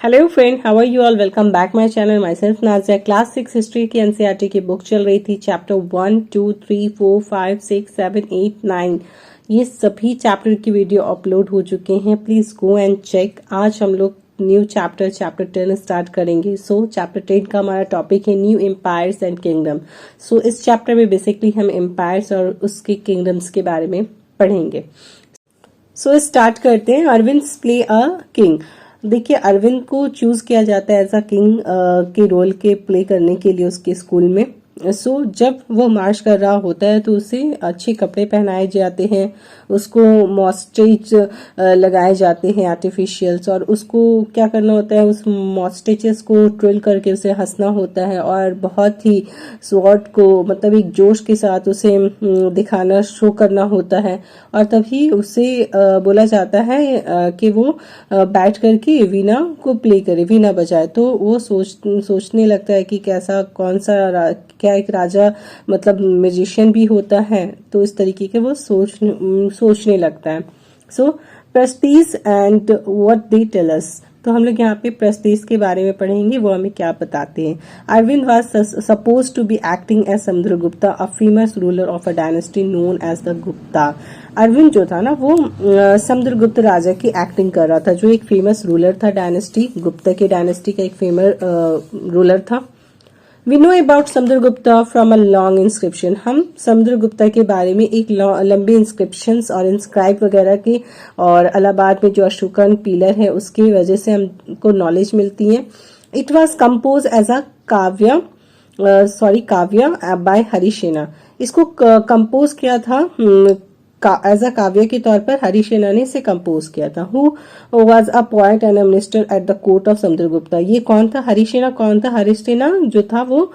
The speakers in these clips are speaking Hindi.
Hello friend, how are you all? Welcome back my channel. Myself Nazia. Class 6 history की एनसीईआरटी की बुक चल रही थी। चैप्टर 1, 2, 3, 4, 5, 6, 7, 8, 9 ये सभी चैप्टर की वीडियो अपलोड हो चुके हैं। Please go and check. आज हम लोग न्यू चैप्टर 10 स्टार्ट करेंगे। सो चैप्टर 10 का हमारा टॉपिक है न्यू एम्पायर्स एंड किंगडम। सो इस चैप्टर में बेसिकली हम एम्पायर्स और उसके किंगडम्स के बारे में पढ़ेंगे। सो स्टार्ट करते हैं। Arvind play a king. देखिए, अरविंद को चूज किया जाता है एज अ किंग के रोल के प्ले करने के लिए उसके स्कूल में। सो जब वो मार्च कर रहा होता है तो उसे अच्छे कपड़े पहनाए जाते हैं, उसको मॉस्टेज लगाए जाते हैं आर्टिफिशियल्स, और उसको क्या करना होता है, उस मॉस्टेचेस को ट्रिल करके उसे हंसना होता है और बहुत ही स्वॉर्ड को मतलब एक जोश के साथ उसे दिखाना, शो करना होता है। और तभी उसे बोला जाता है कि वो बैठ करके वीणा को प्ले करे, वीणा बजाए। तो वो सोचने लगता है कि कैसा, कौन सा, क्या एक राजा मतलब म्यूजिशियन भी होता है। तो इस तरीके के वो सोचने लगता है। So prestige and what they tell us. तो हम लोग यहाँ पे प्रेस्टीज के बारे में पढ़ेंगे, वो हमें क्या बताते हैं। Arvind was suppose to be acting as Samudragupta, a famous ruler of a dynasty known as the Gupta. Arvind जो था ना, वो समुद्रगुप्त राजा की एक्टिंग कर रहा था, जो एक फेमस रूलर था डायनेस्टी, गुप्ता के डायनेस्टी का एक फेमस रूलर था। We know about Samudragupta from a long inscription. हम समुद्रगुप्ता के बारे में एक लंबी इंस्क्रिप्शंस और इंस्क्राइब वगैरह की, और इलाहाबाद में जो अशोकन पिलर है उसकी वजह से हमको नॉलेज मिलती है। It was compose as a kavya by Harisena. इसको कंपोज किया था एज अ काव्य के तौर पर हरिसेना ने इसे कंपोज किया था। Who was a poet and a minister at the court of Samudragupta. ये कौन था? हरिसेना कौन था? हरिसेना जो था वो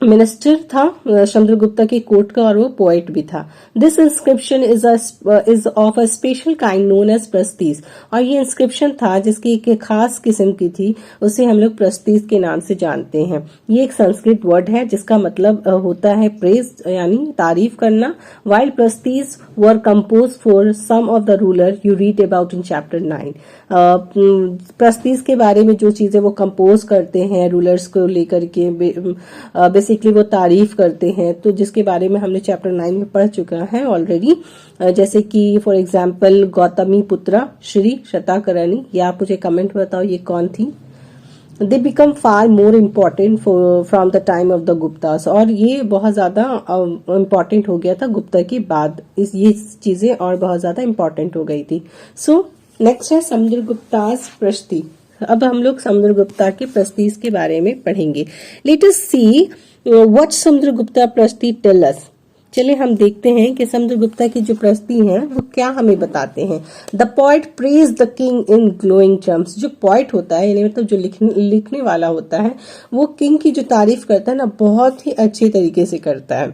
मिनिस्टर था समुद्रगुप्ता की कोर्ट का, और वो पोएट भी था। This inscription is of a special kind known as prashastis. और ये इंस्क्रिप्शन था जिसकी एक खास किस्म की थी, उसे हम लोग प्रस्तीज के नाम से जानते हैं। ये एक संस्कृत वर्ड है जिसका मतलब होता है प्रेज, यानी तारीफ करना। While prashastis were composed for some of the ruler you read about in chapter 9। Prashastis के बारे में जो चीजें वो कंपोज करते हैं रूलर्स को लेकर के, बेसिकली वो तारीफ करते हैं, तो जिसके बारे में हमने चैप्टर 9 में पढ़ चुका है ऑलरेडी। जैसे कि फॉर एग्जाम्पल गौतमी पुत्रा श्री शताकर्णी। या आप मुझे कमेंट बताओ ये कौन थी। They become far more important from the time of the Guptas. और ये बहुत ज्यादा इम्पोर्टेंट हो गया था गुप्ता के बाद, ये चीजें और बहुत ज्यादा इम्पोर्टेंट हो गई थी। सो नेक्स्ट है समुद्रगुप्तास प्रस्ती। अब हम लोग समुद्रगुप्ता के प्रस्तीज के बारे में पढ़ेंगे। Let us see what Samudragupta prashasti tell us. चलिए हम देखते हैं कि समुद्रगुप्ता की जो प्रस्ती हैं वो क्या हमें बताते हैं। The poet praise the king in glowing terms. जो पोएट होता है, यानी मतलब जो लिखने वाला होता है, वो किंग की जो तारीफ करता है ना, बहुत ही अच्छे तरीके से करता है।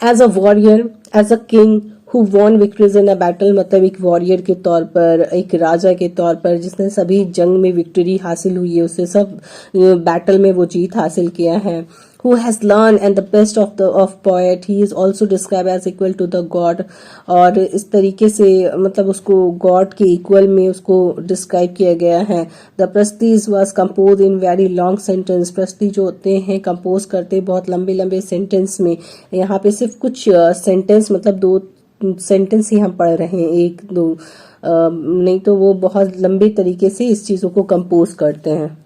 As a warrior, as a king who won victories in a battle, मतलब एक वॉरियर के तौर पर, एक राजा के तौर पर जिसने सभी जंग में विक्ट्री हासिल हुई है, उससे सब बैटल में वो जीत हासिल किया है। Who has learned and the best of poet, he is also described as equal to the god। और इस तरीके से मतलब उसको गॉड के इक्वल में उसको डिस्क्राइब किया गया है। The prashastis was composed in very long sentence। Prashasti जो होते हैं कंपोज करते बहुत लंबे लंबे सेंटेंस में। यहाँ पे सिर्फ कुछ सेंटेंस मतलब 2 सेंटेंस ही हम पढ़ रहे हैं, 1-2 नहीं तो वो बहुत लंबे तरीके से इस चीजों को कंपोज करते हैं।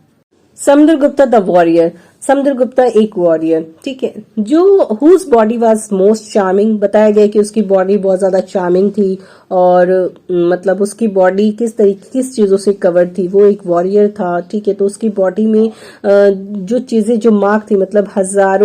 Samudragupta the warrior. समुद्रगुप्ता एक वॉरियर, ठीक है, जो whose body was most charming. बताया गया कि उसकी बॉडी बहुत ज्यादा चार्मिंग थी, और मतलब उसकी बॉडी किस चीजों से कवर थी। वो एक वॉरियर था, ठीक है, तो उसकी बॉडी में जो चीजें, जो मार्क थी, मतलब हजार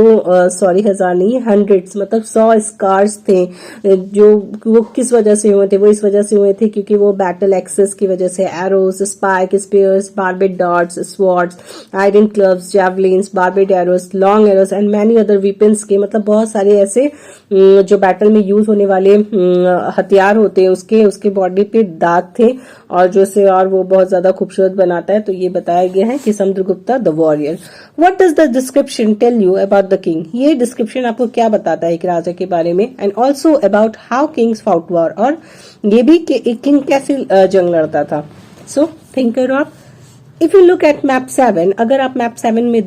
नहीं, हंड्रेड्स, मतलब 100 स्कार्स थे। जो वो किस वजह से हुए थे? वो इस वजह से हुए थे क्योंकि वो बैटल एक्सेस की वजह से arrows, spike, spears, barbed darts, swords, iron clubs, javelins, barbed arrows, long arrows and many other weapons के, मतलब बहुत सारे ऐसे जो बैटल में यूज होने वाले हथियार होते हैं, उसके बॉडी पे दाग थे, और जो से और वो बहुत ज्यादा खूबसूरत बनाता है। तो ये बताया गया है कि Samudragupta the warrior. What does the description tell you about the king. ये डिस्क्रिप्शन आपको क्या बताता है एक राजा के बारे में। And also about how kings fought war. और ये भी कि एक किंग कैसे जंग लड़ता था। So thinker of. If you look at map 7, अगर आप मैप 7 में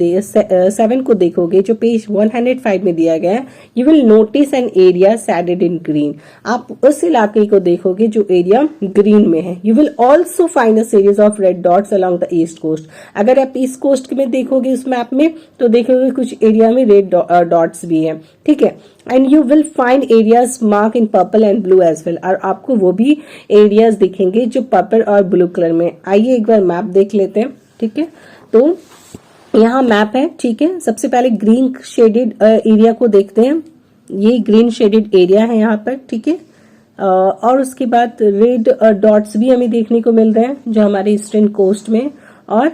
7 को देखोगे जो पेज 105 में दिया गया है, you will notice an area shaded in green. आप उस इलाके को देखोगे जो एरिया ग्रीन में है। You will also find a series of red dots along the east coast. अगर आप ईस्ट कोस्ट में देखोगे इस मैप में तो देखोगे कुछ एरिया में रेड डॉट्स भी है, ठीक है। And you will find areas mark in purple and blue as well, और आपको वो भी एरियाज दिखेंगे जो पर्पल और ब्लू कलर में। आइए एक बार मैप देख लेते हैं, ठीक है। तो यहाँ मैप है, ठीक है। सबसे पहले ग्रीन शेडेड एरिया को देखते हैं। ये ग्रीन शेडेड एरिया है यहाँ पर, ठीक है। और उसके बाद रेड डॉट्स भी हमें देखने को मिल रहे हैं जो हमारे ईस्टर्न कोस्ट में, और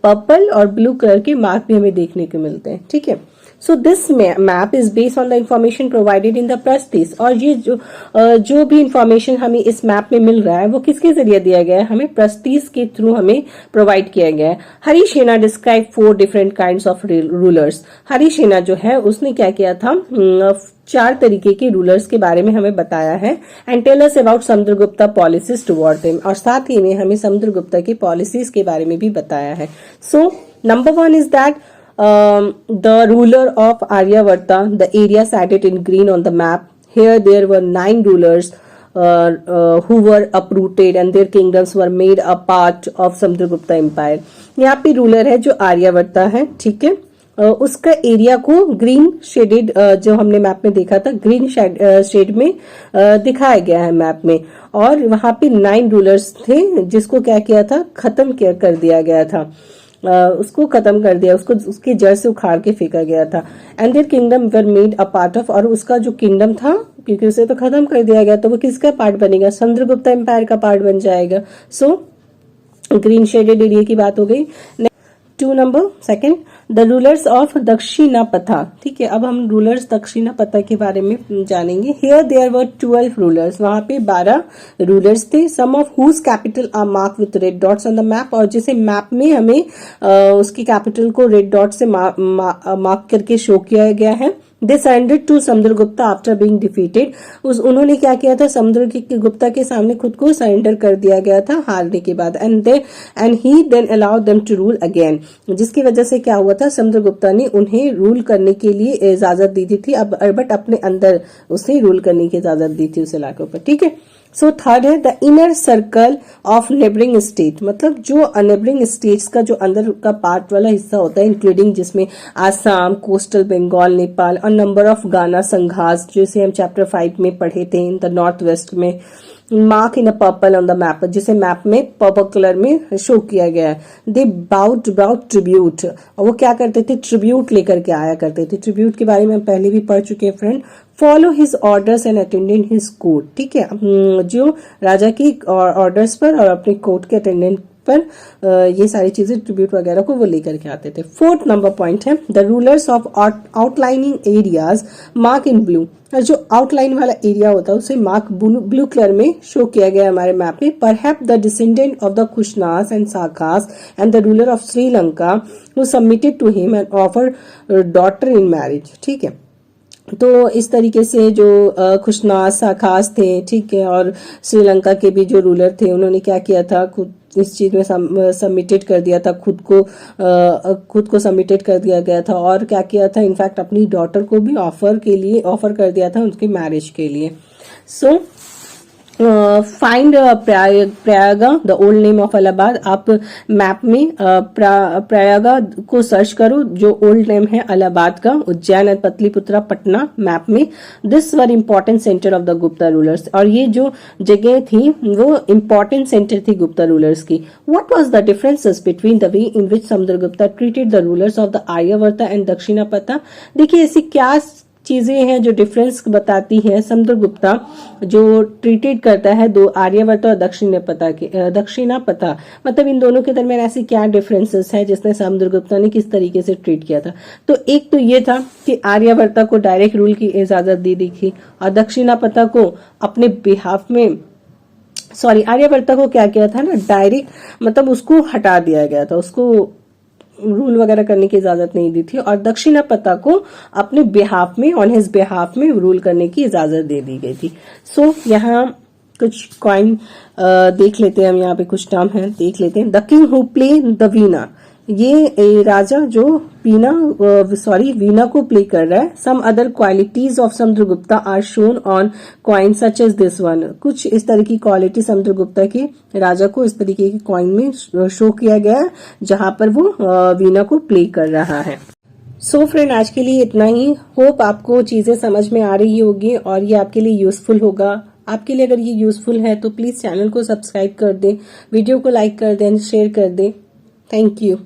पर्पल और ब्लू कलर के मार्क भी हमें देखने को मिलते हैं, ठीक है। So this map is based on the information provided in the प्रस्तीस, और ये जो भी इंफॉर्मेशन हमें इस मैप में मिल रहा है वो किसके जरिए दिया गया है, हमें प्रस्तीस के थ्रू हमें प्रोवाइड किया गया है। Harisena describe 4 different kinds of rulers. Harisena जो है उसने क्या किया था, 4 तरीके के रूलर्स के बारे में हमें बताया है। And tell us about Samudragupta policies toward them, और साथ ही में हमें समुद्रगुप्ता की पॉलिसीज के बारे में भी बताया है। So number 1 is that the ruler of Aryavarta, the area cited in green on the map. Here there were 9 rulers who were uprooted and their kingdoms were made a part of Samudragupta Empire. यहाँ पे रूलर है जो आर्यावर्ता है, ठीक है। उसका एरिया को ग्रीन शेडेड जो हमने मैप में देखा था, ग्रीन शेड में दिखाया गया है मैप में। और वहां पे 9 रूलर्स थे जिसको क्या किया था, खत्म कर दिया गया था। उसको खत्म कर दिया, उसको उसकी जड़ से उखाड़ के फेंका गया था। And there kingdom were made a part of, और उसका जो किंगडम था क्योंकि उसे तो खत्म कर दिया गया तो वो किसका पार्ट बनेगा, समुद्रगुप्ता एम्पायर का पार्ट बन जाएगा। सो ग्रीन शेडेड एरिया की बात हो गई। 2 number second, the rulers of Dakshinapatha, ठीक है। अब हम रूलर्स दक्षिणापथा के बारे में जानेंगे। हियर देयर वर 12 रूलर्स, वहां पे 12 रूलर्स थे। Some of whose capital are mark with red dots on the map, और जिसे मैप में हमें उसकी कैपिटल को रेड डॉट से मार्क करके शो किया गया है। They surrendered to Samudragupta after being defeated, उन्होंने क्या किया था, समुद्रगुप्ता के सामने खुद को सरेंडर कर दिया गया था हारने के बाद। And he then allowed them to rule again, जिसकी वजह से क्या हुआ था, समुद्रगुप्ता ने उन्हें रूल करने के लिए इजाजत दी थी। अब बट अपने अंदर उसने रूल करने की इजाजत दी थी उस इलाके पर, ठीक है। सो थर्ड है the inner circle of neighbouring state, मतलब जो नेबरिंग स्टेट्स का जो अंदर का पार्ट वाला हिस्सा होता है, इंक्लूडिंग जिसमें आसाम, कोस्टल बंगाल, नेपाल, और नंबर ऑफ गाना संघास जिसे हम चैप्टर 5 में पढ़े थे, इन द नॉर्थ वेस्ट में। Mark in a purple on the map, जिसे मैप में पर्पल कलर में शो किया गया है। दे बाउट ट्रिब्यूट, और वो क्या करते थे, ट्रिब्यूट लेकर के आया करते थे। ट्रिब्यूट के बारे में हम पहले भी पढ़ चुके हैं friend. Follow his orders and attendant his court, ठीक है। जो राजा की ऑर्डर्स पर और अपने कोर्ट के अटेंडेंट पर ये सारी चीजें ट्रिब्यूट वगैरह को वो लेकर के आते थे। 4th नंबर पॉइंट है the rulers of outlining areas mark in blue, जो आउटलाइन वाला एरिया होता है उसे मार्क ब्लू कलर में शो किया गया हमारे मैप में। Perhaps the descendant of the Kushanas and Sakas and the ruler of Sri Lanka who submitted to him and offer daughter in marriage, ठीक है। तो इस तरीके से जो खुशनास साखास थे, ठीक है, और श्रीलंका के भी जो रूलर थे उन्होंने क्या किया था, खुद इस चीज में सबमिटेड कर दिया था, खुद को सबमिटेड कर दिया गया था। और क्या किया था, इनफैक्ट अपनी डॉटर को भी ऑफर कर दिया था उनके मैरिज के लिए। So find Prayaga, the old name of Allahabad. आप मैप में प्रयागा को सर्च करो, जो ओल्ड नेम है इलाहाबाद का, उज्जैन, पतलीपुत्रा, पटना मैप में। This were important centre of the Gupta rulers, और ये जो जगह थी वो इम्पोर्टेंट सेंटर थी गुप्ता रूलर्स की। What was the differences between the way in which Samudragupta treated the rulers of the Aryavarta and Dakshinapatha. देखिए ऐसी क्या चीजें हैं जो डिफरेंस बताती है, समुद्रगुप्ता जो ट्रीटेड करता है दो आर्यावर्ता और दक्षिणापथा, मतलब इन दोनों के दरमियान ऐसी क्या डिफरेंसेस है जिसने समुद्रगुप्ता ने किस तरीके से ट्रीट किया था। तो एक तो ये था कि आर्यावर्ता को डायरेक्ट रूल की इजाजत दी थी, और दक्षिणापथा को अपने बिहाफ में, आर्यावर्ता को क्या किया था ना, डायरेक्ट मतलब उसको हटा दिया गया था, उसको रूल वगैरह करने की इजाजत नहीं दी थी, और दक्षिणापथा को अपने बिहाफ में, ऑन हिज बिहाफ में रूल करने की इजाजत दे दी गई थी। सो यहाँ कुछ कॉइन देख लेते हैं हम। यहाँ पे कुछ टर्म है, देख लेते हैं। The king who play the veena, ये राजा जो वीणा को प्ले कर रहा है। Some other qualities of Samudragupta are shown on coin such as this one, कुछ इस तरह की क्वालिटी समुद्रगुप्ता के राजा को इस तरीके के कॉइन में शो किया गया है जहां पर वो वीणा को प्ले कर रहा है। सो फ्रेंड, आज के लिए इतना ही। होप आपको चीजें समझ में आ रही होगी और ये आपके लिए यूजफुल होगा। आपके लिए अगर ये यूजफुल है तो प्लीज चैनल को सब्सक्राइब कर दें, वीडियो को लाइक कर दें, शेयर कर दें। Thank you.